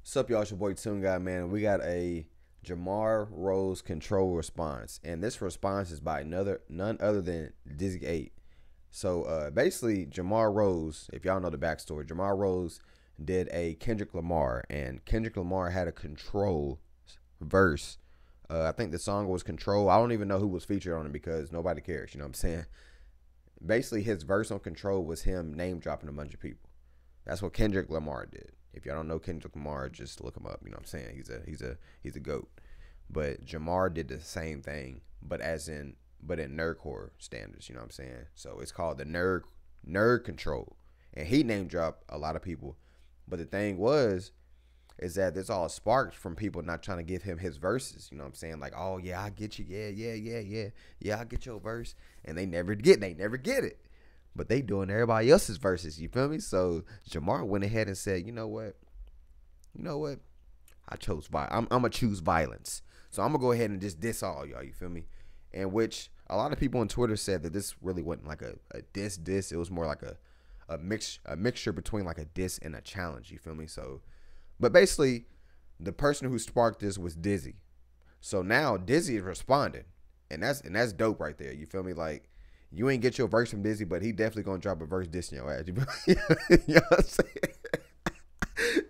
What's up, y'all? It's your boy Toon Guy, man. We got a Jamar Rose control response, and this response is by none other than DizzyEight. So basically, Jamar Rose, if y'all know the backstory, Jamar Rose did a Kendrick Lamar, and Kendrick Lamar had a control verse. I think the song was Control. I don't even know who was featured on it because nobody cares. You know what I'm saying? Basically, his verse on Control was him name dropping a bunch of people. That's what Kendrick Lamar did. If y'all don't know Kendrick Lamar, just look him up. You know what I'm saying? He's a goat. But Jamar did the same thing, but in nerdcore standards. You know what I'm saying? So it's called the nerd control, and he name dropped a lot of people. But the thing is that this all sparked from people not trying to give him his verses. You know what I'm saying? Like, oh yeah, I get you. Yeah, I get your verse, and they never get it. But they doing everybody else's verses, you feel me? So Jamar went ahead and said, you know what? I chose I'm gonna choose violence. So I'm gonna go ahead and just diss all y'all, you feel me? And which a lot of people on Twitter said that this really wasn't like a diss. It was more like a mixture between like a diss and a challenge, you feel me? So, but basically, the person who sparked this was Dizzy. So now Dizzy is responding, and that's dope right there. You feel me? Like, you ain't get your verse from Dizzy, but he definitely gonna drop a verse dissing your ass. You know what I'm saying?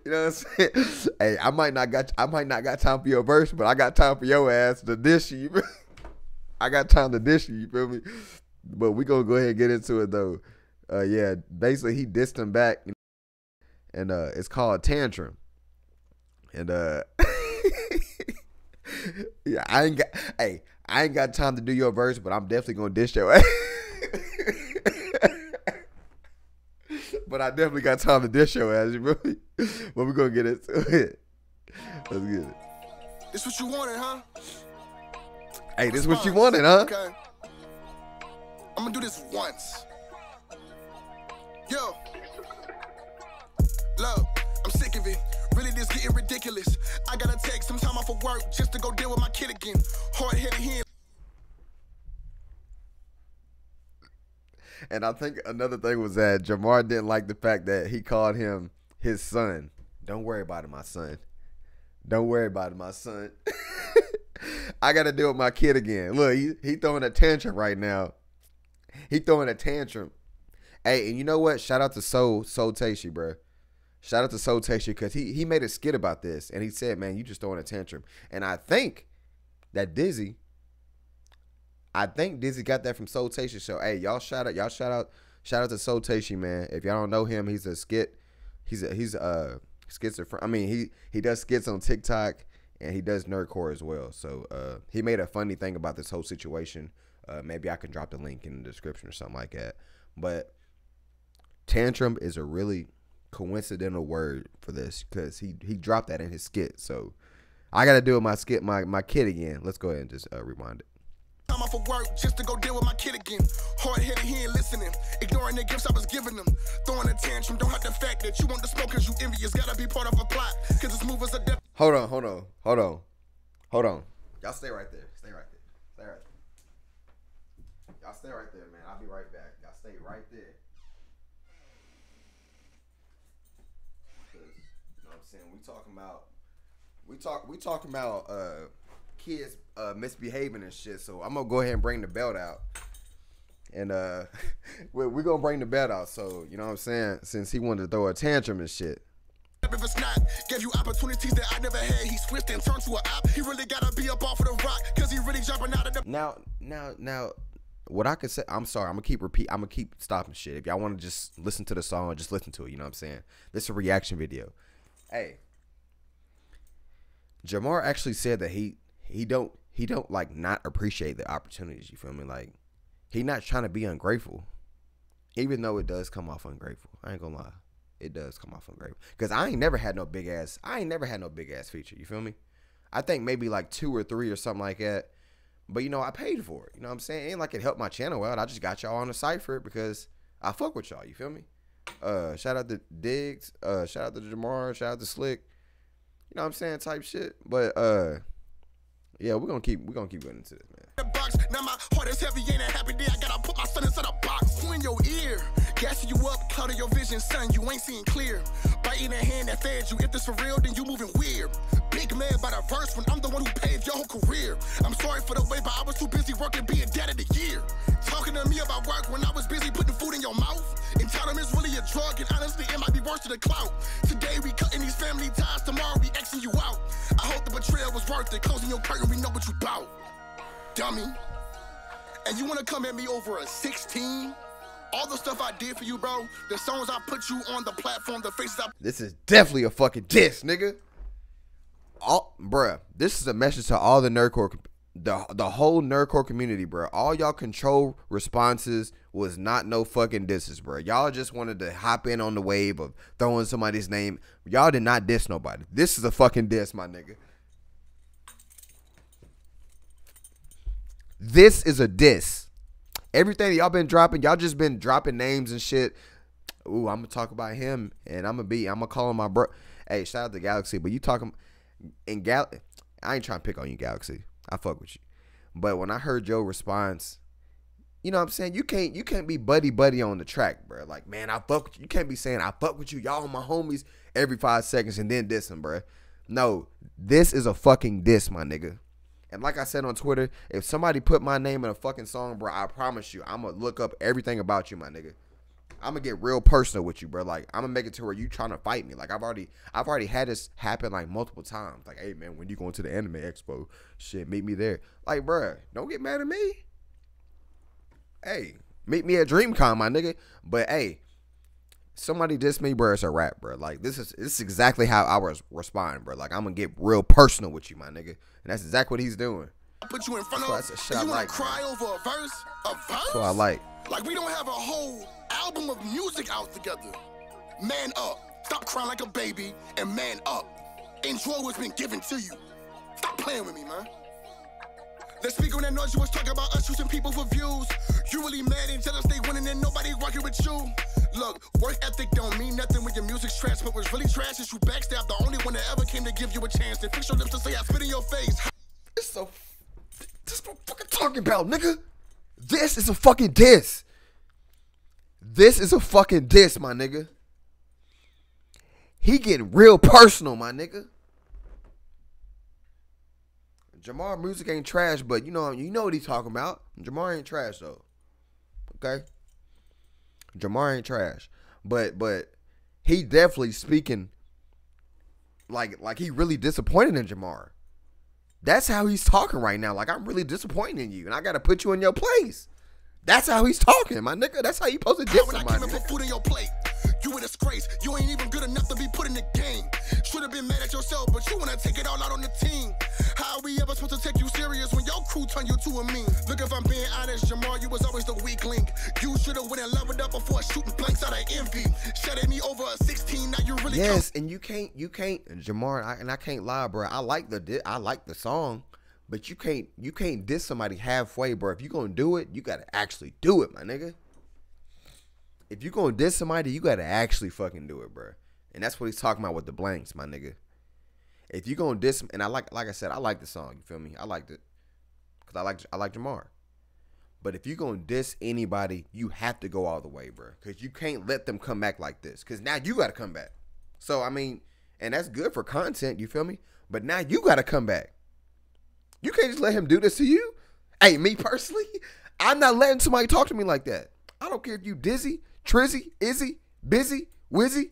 You know what I'm saying? Hey, I might not got time for your verse, but I got time for your ass to diss you. I got time to diss you. You feel me? But we gonna go ahead and get into it though. Yeah, basically he dissed him back, and it's called Tantrum, and yeah, I ain't got time to do your verse, but I'm definitely gonna diss your ass. But I definitely got time to dish your ass, you feel me? But we're gonna get into it. Let's get it. This what you wanted, huh? Hey, this what you wanted, huh? Okay. I'm gonna do this once. Yo. Look, I'm sick of it. Really, this getting ridiculous. I gotta take some time off of work just to go deal with my kid again. Hard-headed here. And I think another thing was that Jamar didn't like the fact that he called him his son. Don't worry about it, my son. Don't worry about it, my son. I got to deal with my kid again. Look, he throwing a tantrum right now. He throwing a tantrum. Hey, and you know what? Shout out to Soul Tasty, bro. Shout out to Soul Tasty because he made a skit about this. And he said, man, you just throwing a tantrum. And I think that Dizzy got that from Soul Tasty. So hey, shout out to Soul Tasty, man. If y'all don't know him, he's a schizophrenic. I mean, he does skits on TikTok and he does nerdcore as well. So he made a funny thing about this whole situation. Maybe I can drop the link in the description or something like that. But tantrum is a really coincidental word for this because he dropped that in his skit. So I got to do with my skit, my kid again. Let's go ahead and just rewind it. Time off of work just to go deal with my kid again. Hard-headed, he ain't listening. Ignoring the gifts I was giving him. Throwing a tantrum, don't have the fact that you want the smoke cause you envious. Gotta be part of a plot, cause this move is a death. Hold on. Y'all stay right there. Y'all stay right there, man. I'll be right back. Y'all stay right there. Cause, you know what I'm saying? We talking about kids misbehaving and shit. So I'm gonna go ahead and bring the belt out, and we're gonna bring the belt out. So you know what I'm saying? Since he wanted to throw a tantrum and shit. If it's not, gave you opportunities that I never had. He switched and turned to an op. He really gotta be up off of the rock, cause he really jumping out of the. Now, what I could say, I'm sorry, I'm gonna keep stopping shit. If y'all want to just listen to the song, just listen to it. You know what I'm saying? This is a reaction video. Hey, Jamar actually said that he don't like not appreciate the opportunities. You feel me? Like, he not trying to be ungrateful, even though it does come off ungrateful. I ain't gonna lie, it does come off ungrateful. Cause I ain't never had no big ass feature. You feel me? I think maybe like 2 or 3 or something like that. But you know, I paid for it. You know what I'm saying? It ain't like it helped my channel out. I just got y'all on the site for it because I fuck with y'all. You feel me? Shout out to Diggs. Shout out to Jamar. Shout out to Slick. You know what I'm saying? Type shit. But Yeah, we're gonna keep going into this, man. The box, now my heart is heavy, ain't a happy day. I gotta put my son inside a box. Who in your ear? Gassing you up, clouding your vision, son. You ain't seeing clear. Biting the hand that fed you. If this for real, then you moving weird. Big man by the verse when I'm the one who paved your whole career. I'm sorry for the way, but I was too busy working, being dad of the year. Talking to me about work when I was busy putting food in your mouth. Entitlement's really a drug, and honestly, it might be worse than the clout. Today we cutting these family ties, tomorrow we Xing you out. I hope the betrayal was worth it. Closing your curtain, we know what you bout. Dummy. And you wanna come at me over a 16? All the stuff I did for you, bro, the songs I put you on the platform, the faces I... This is definitely a fucking diss, nigga. Bruh, this is a message to all the nerdcore, the whole nerdcore community, bruh. All y'all control responses was not no fucking disses, bruh. Y'all just wanted to hop in on the wave of throwing somebody's name. Y'all did not diss nobody. This is a fucking diss, my nigga. This is a diss. Everything y'all been dropping, y'all just been dropping names and shit. Ooh, I'm gonna talk about him, and I'm gonna call him my bro. Hey, shout out to Galaxy, but you talking in I ain't trying to pick on you, Galaxy. I fuck with you, but when I heard your response, you know what I'm saying, you can't be buddy on the track, bro. Like, man, I fuck with you. You can't be saying I fuck with you, y'all my homies every 5 seconds and then diss him, bro. No, this is a fucking diss, my nigga. And like I said on Twitter, if somebody put my name in a fucking song, bro, I promise you, I'm going to look up everything about you, my nigga. I'm going to get real personal with you, bro. Like, I'm going to make it to where you trying to fight me. Like, I've already had this happen, like, multiple times. Like, hey, man, when you going to the Anime Expo, shit, meet me there. Like, bro, don't get mad at me. Hey, meet me at DreamCon, my nigga. But, hey, somebody diss me, bro, it's a rap, bro. Like, this is exactly how I was responding, bro. Like, I'm going to get real personal with you, my nigga. And that's exactly what he's doing. I put you in front of, that's a shit I you like, cry over a verse? A verse? That's what I like. Like, we don't have a whole album of music out together. Man up. Stop crying like a baby and man up. Enjoy what's been given to you. Stop playing with me, man. Let's speak on that noise you was talking about us using people for views. You really mad and jealous they winning and nobody rocking with you. Look, work ethic don't mean nothing when your music's trash, but what's really trash is you backstab the only one that ever came to give you a chance. Then fix your lips to say I spit in your face. This is what I'm fucking talking about, nigga. This is a fucking diss. This is a fucking diss, my nigga. He getting real personal, my nigga. Jamar music ain't trash, but you know what he's talking about. Jamar ain't trash though. Okay? Jamar ain't trash. But he definitely speaking like he really disappointed in Jamar. That's how he's talking right now. Like, I'm really disappointed in you, and I gotta put you in your place. That's how he's talking, my nigga. That's how you supposed to diss somebody. When I came and put food in your plate, you a disgrace. You ain't even good enough to be put in the game. Should have been mad at yourself, but you wanna take it all out on the team. How are we ever supposed to take you serious when your crew turn you to a meme? Look, if I'm being honest, Jamar, you was always the weak link. You should have went and leveled up before shooting blanks out of envy. Shut at me over a 16, now you really and you can't, Jamar, I can't lie, bro. I like the song, but you can't diss somebody halfway, bro. If you gonna do it, you gotta actually do it, my nigga. If you gonna diss somebody, you gotta actually fucking do it, bro. And that's what he's talking about with the blanks, my nigga. If you gonna diss him, and like I said, I like the song. You feel me? I liked it because I like Jamar. But if you gonna diss anybody, you have to go all the way, bro. Because you can't let them come back like this. Because now you gotta come back. So I mean, and that's good for content. You feel me? But now you gotta come back. You can't just let him do this to you. Hey, me personally, I'm not letting somebody talk to me like that. I don't care if you Dizzy, Trizzy, Izzy, Busy, Wizzy.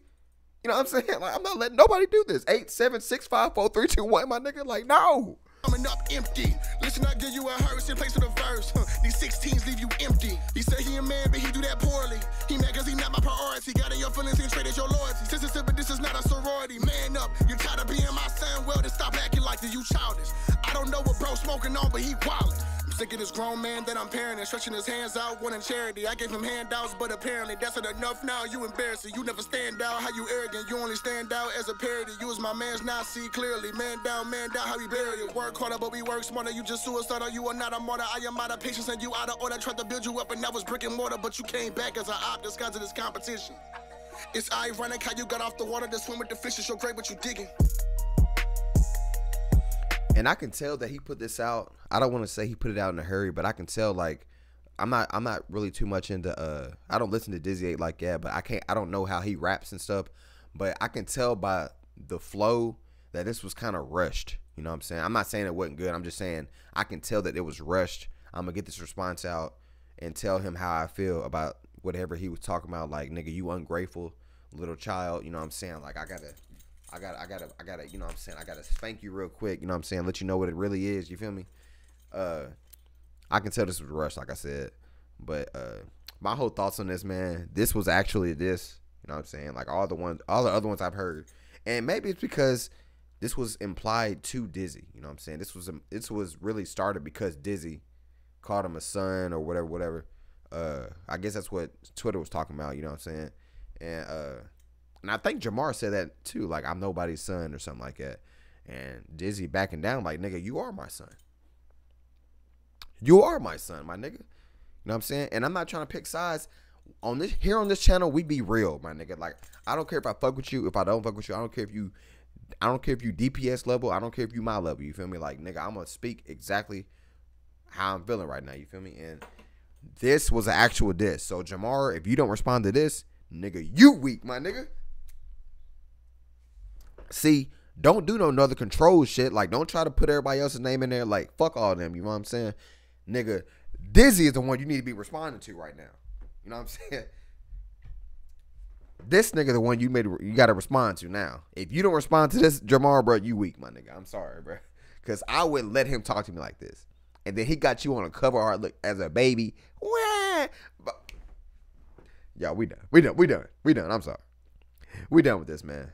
You know what I'm saying? Like, I'm not letting nobody do this. 8, 7, 6, 5, 4, 3, 2, 1, my nigga. Like, no. Coming up empty. Listen, I give you a hearse in place of the verse. These 16s leave you empty. He say he a man, but he do that poorly. He mad cause he not my priority. Got in your feelings and traded your loyalty. Sister, but this is not a sorority. Man up. You're tired of being my son. Well, then stop acting like that. You childish. I don't know what bro smoking on, but he wildin'. I'm sick of this grown man that I'm parenting, stretching his hands out, wanting charity. I gave him handouts, but apparently that's not enough now. You embarrassing. You never stand out. How you arrogant? You only stand out as a parody. You was my man's now, see clearly. Man down, how we bury it. Work harder, but we work smarter. You just suicidal. You are not a martyr. I am out of patience and you out of order. Tried to build you up and that was brick and mortar, but you came back as an op disguised in this competition. It's ironic how you got off the water to swim with the fishes. You're great, but you digging. And I can tell that he put this out. I don't want to say he put it out in a hurry, but I can tell like I'm not really too much into I don't listen to DizzyEight like that, but I don't know how he raps and stuff, but I can tell by the flow that this was kind of rushed. You know what I'm saying? I'm not saying it wasn't good. I'm just saying I can tell that it was rushed. I'm gonna get this response out and tell him how I feel about whatever he was talking about. Like, nigga, you ungrateful little child. You know what I'm saying? Like, I gotta, you know what I'm saying? I gotta spank you real quick. You know what I'm saying? Let you know what it really is. You feel me? I can tell this was rushed, like I said. But my whole thoughts on this, man, this was actually this. You know what I'm saying? Like all the other ones I've heard. And maybe it's because this was implied to Dizzy. You know what I'm saying? This was really started because Dizzy called him a son or whatever. I guess that's what Twitter was talking about. You know what I'm saying? And I think Jamar said that too. Like, I'm nobody's son or something like that. And Dizzy backing down like, nigga, you are my son. You are my son, my nigga. You know what I'm saying? And I'm not trying to pick sides. On this channel, we be real, my nigga. Like, I don't care if I fuck with you, if I don't fuck with you. I don't care if you DPS level. I don't care if you my level. You feel me? Like, nigga, I'm gonna speak exactly how I'm feeling right now. You feel me? And this was an actual diss. So Jamar, if you don't respond to this, nigga, you weak, my nigga. See, don't do no other control shit. Like, don't try to put everybody else's name in there. Like, fuck all of them. You know what I'm saying? Nigga, Dizzy is the one you need to be responding to right now. You know what I'm saying? This nigga the one you got to respond to now. If you don't respond to this, Jamar, bro, you weak, my nigga. I'm sorry, bro. Because I wouldn't let him talk to me like this. And then he got you on a cover art look as a baby. But, y'all, we done. I'm sorry. We done with this, man.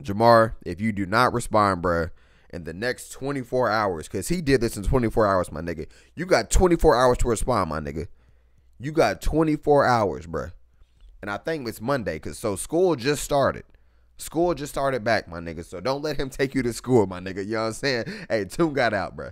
Jamar, if you do not respond, bro, in the next 24 hours, because he did this in 24 hours, my nigga. You got 24 hours to respond, my nigga. You got 24 hours, bro. And I think it's Monday, because so school just started. School just started back, my nigga. So don't let him take you to school, my nigga. You know what I'm saying? Hey, Toon got out, bro.